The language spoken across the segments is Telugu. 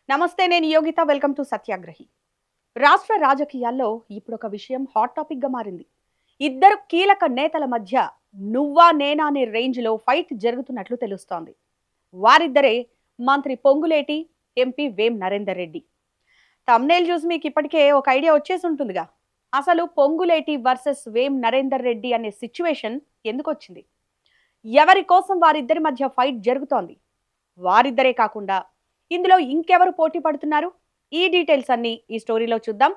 నమస్తే, నేను యోగిత. Welcome to సత్యాగ్రహి. రాష్ట్ర రాజకీయాల్లో ఇప్పుడు ఒక విషయం హాట్ టాపిక్ గా మారింది. ఇద్దరు కీలక నేతల మధ్య నువ్వా నేనా అనే రేంజ్ లో ఫైట్ జరుగుతున్నట్లు తెలుస్తోంది. వారిద్దరే మంత్రి పొంగులేటి, ఎంపీ వేం నరేందర్ రెడ్డి. తమ్నేల్ చూసి మీకు ఇప్పటికే ఒక ఐడియా వచ్చేసి ఉంటుందిగా. అసలు పొంగులేటి వర్సెస్ వేం నరేందర్ రెడ్డి అనే సిచ్యువేషన్ ఎందుకు వచ్చింది? ఎవరి కోసం వారిద్దరి మధ్య ఫైట్ జరుగుతోంది? వారిద్దరే కాకుండా ఇందులో ఇంకెవరు పోటీ పడుతున్నారు? ఈ డీటెయిల్స్ అన్ని ఈ స్టోరీలో చూద్దాం.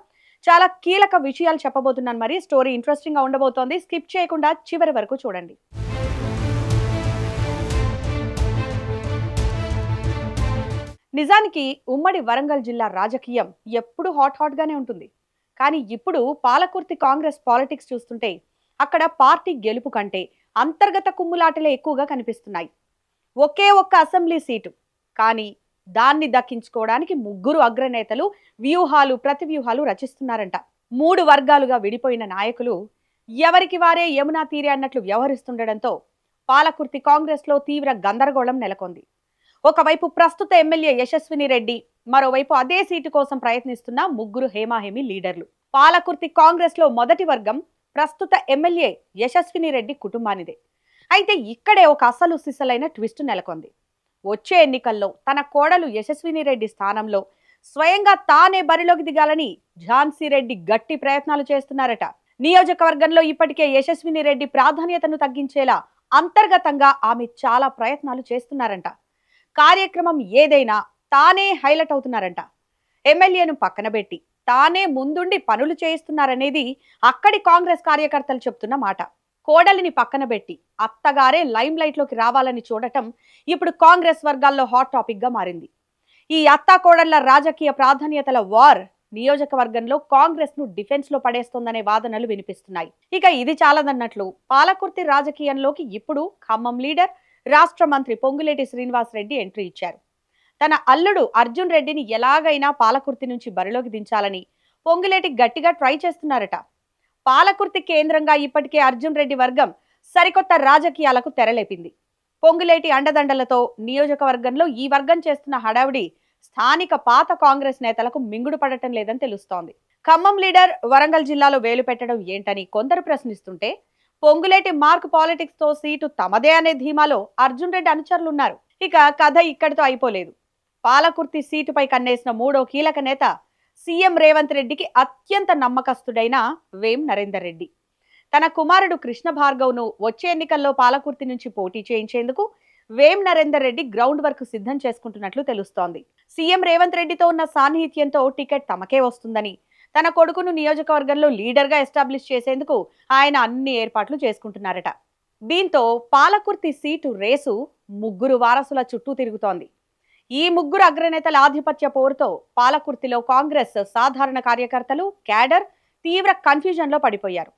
చాలా కీలక విషయాలు చెప్పబోతున్నాను. మరి స్టోరీ ఇంట్రెస్టింగ్ గా ఉండబోతోంది. స్కిప్ చేయకుండా చివరి వరకు చూడండి. నిజానికి ఉమ్మడి వరంగల్ జిల్లా రాజకీయం ఎప్పుడు హాట్ గానే ఉంటుంది. కానీ ఇప్పుడు పాలకుర్తి కాంగ్రెస్ పాలిటిక్స్ చూస్తుంటే అక్కడ పార్టీ గెలుపు కంటే అంతర్గత కుమ్ములాటలే ఎక్కువగా కనిపిస్తున్నాయి. ఒకే ఒక్క అసెంబ్లీ సీటు, కానీ దాన్ని దక్కించుకోవడానికి ముగ్గురు అగ్రనేతలు ప్రతివ్యూహాలు రచిస్తున్నారంట. 3 వర్గాలుగా విడిపోయిన నాయకులు ఎవరికి వారే యమునా తీరే అన్నట్లు వ్యవహరిస్తుండటంతో పాలకుర్తి కాంగ్రెస్ లో తీవ్ర గందరగోళం నెలకొంది. ఒకవైపు ప్రస్తుత ఎమ్మెల్యే యశస్విని రెడ్డి, మరోవైపు అదే సీటు కోసం ప్రయత్నిస్తున్న ముగ్గురు హేమాహేమి లీడర్లు. పాలకుర్తి కాంగ్రెస్ లో మొదటి వర్గం ప్రస్తుత ఎమ్మెల్యే యశస్విని రెడ్డి కుటుంబానిదే. అయితే ఇక్కడే ఒక అసలు సిసలైన ట్విస్ట్ నెలకొంది. వచ్చే ఎన్నికల్లో తన కోడలు యశస్విని రెడ్డి స్థానంలో స్వయంగా తానే బరిలోకి దిగాలని ఝాన్సీ రెడ్డి గట్టి ప్రయత్నాలు చేస్తున్నారట. నియోజకవర్గంలో ఇప్పటికే యశస్విని రెడ్డి ప్రాధాన్యతను తగ్గించేలా అంతర్గతంగా ఆమె చాలా ప్రయత్నాలు చేస్తున్నారంట. కార్యక్రమం ఏదైనా తానే హైలైట్ అవుతున్నారంట. ఎమ్మెల్యేను పక్కన పెట్టి తానే ముందుండి పనులు చేయిస్తున్నారనేది అక్కడి కాంగ్రెస్ కార్యకర్తలు చెప్తున్న మాట. కోడలిని పక్కన పెట్టి అత్తగారే లైమ్ లైట్ లోకి రావాలని చూడటం ఇప్పుడు కాంగ్రెస్ వర్గాల్లో హాట్ టాపిక్ గా మారింది. ఈ అత్తా కోడళ్ల రాజకీయ ప్రాధాన్యతల వార్ నియోజకవర్గంలో కాంగ్రెస్ ను డిఫెన్స్ లో పడేస్తోందనే వాదనలు వినిపిస్తున్నాయి. ఇక ఇది చాలదన్నట్లు పాలకుర్తి రాజకీయంలోకి ఇప్పుడు ఖమ్మం లీడర్, రాష్ట్ర మంత్రి పొంగులేటి శ్రీనివాస్ రెడ్డి ఎంట్రీ ఇచ్చారు. తన అల్లుడు అర్జున్ రెడ్డిని ఎలాగైనా పాలకుర్తి నుంచి బరిలోకి దించాలని పొంగులేటి గట్టిగా ట్రై చేస్తున్నారట. పాలకుర్తి కేంద్రంగా ఇప్పటికే అర్జున్ రెడ్డి వర్గం సరికొత్త రాజకీయాలకు తెరలేపింది. పొంగులేటి అండదండలతో నియోజకవర్గంలో ఈ వర్గం చేస్తున్న హడావిడి స్థానిక పాత కాంగ్రెస్ నేతలకు మింగుడు పడటం లేదని తెలుస్తోంది. ఖమ్మం లీడర్ వరంగల్ జిల్లాలో వేలు పెట్టడం ఏంటని కొందరు ప్రశ్నిస్తుంటే, పొంగులేటి మార్క్ పాలిటిక్స్ తో సీటు తమదే అనే ధీమాలో అర్జున్ రెడ్డి అనుచరులున్నారు. ఇక కథ ఇక్కడితో అయిపోలేదు. పాలకుర్తి సీటుపై కన్నేసిన మూడో కీలక నేత సీఎం రేవంత్ రెడ్డికి అత్యంత నమ్మకస్తుడైన వేం నరేందర్ రెడ్డి. తన కుమారుడు కృష్ణ భార్గవ్ను వచ్చే ఎన్నికల్లో పాలకుర్తి నుంచి పోటీ చేయించేందుకు వేం నరేందర్ రెడ్డి గ్రౌండ్ వర్క్ సిద్ధం చేసుకుంటున్నట్లు తెలుస్తోంది. సీఎం రేవంత్ రెడ్డితో ఉన్న సాన్నిహిత్యంతో టికెట్ తమకే వస్తుందని, తన కొడుకును నియోజకవర్గంలో లీడర్గా ఎస్టాబ్లిష్ చేసేందుకు ఆయన అన్ని ఏర్పాట్లు చేసుకుంటున్నారట. దీంతో పాలకుర్తి సీటు రేసు ముగ్గురు వారసుల చుట్టూ తిరుగుతోంది. ఈ ముగ్గురు అగ్రనేతల ఆధిపత్య పోరుతో పాలకుర్తిలో కాంగ్రెస్ సాధారణ కార్యకర్తలు, క్యాడర్ తీవ్ర కన్ఫ్యూజన్లో పడిపోయారు.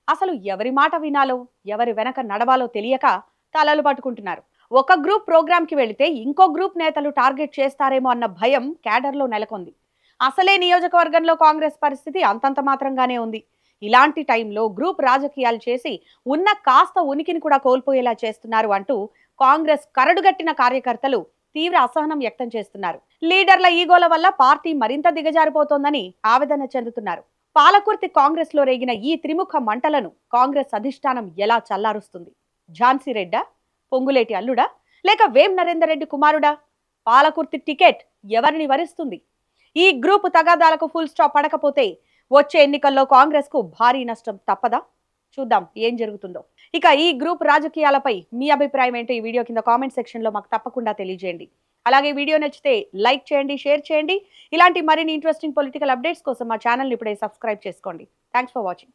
అసలు ఎవరి మాట వినాలో, ఎవరి వెనక నడవాలో తెలియక తలలు పట్టుకుంటున్నారు. ఒక గ్రూప్ ప్రోగ్రాంకి వెళితే ఇంకో గ్రూప్ నేతలు టార్గెట్ చేస్తారేమో అన్న భయం క్యాడర్లో నెలకొంది. అసలే నియోజకవర్గంలో కాంగ్రెస్ పరిస్థితి అంతంత మాత్రంగానే ఉంది. ఇలాంటి టైంలో గ్రూప్ రాజకీయాలు చేసి ఉన్న కాస్త ఉనికిని కూడా కోల్పోయేలా చేస్తున్నారు అంటూ కాంగ్రెస్ కరడుగట్టిన కార్యకర్తలు తీవ్ర అసహనం వ్యక్తం చేస్తున్నారు. లీడర్ల ఈగోల వల్ల పార్టీ మరింత దిగజారిపోతోందని ఆవేదన చెందుతున్నారు. పాలకుర్తి కాంగ్రెస్ లో రేగిన ఈ త్రిముఖ మంటలను కాంగ్రెస్ అధిష్టానం ఎలా చల్లారుస్తుంది? ఝాన్సీ రెడ్డా, పొంగులేటి అల్లుడా, లేక వేం నరేందర్ రెడ్డి కుమారుడా? పాలకుర్తి టికెట్ ఎవరిని వరిస్తుంది? ఈ గ్రూపు తగాదాలకు ఫుల్ స్టాప్ పడకపోతే వచ్చే ఎన్నికల్లో కాంగ్రెస్ కు భారీ నష్టం తప్పదా? చూద్దాం ఏం జరుగుతుందో. ఇక ఈ గ్రూప్ రాజకీయాలపై మీ అభిప్రాయం ఏంటో ఈ వీడియో కింద కామెంట్ సెక్షన్ లో మాకు తప్పకుండా తెలియజేయండి. అలాగే వీడియో నచ్చితే లైక్ చేయండి, షేర్ చేయండి. ఇలాంటి మరిన్ని ఇంట్రెస్టింగ్ పొలిటికల్ అప్డేట్స్ కోసం మా ఛానల్ ఇప్పుడే సబ్స్క్రైబ్ చేసుకోండి. Thanks for watching.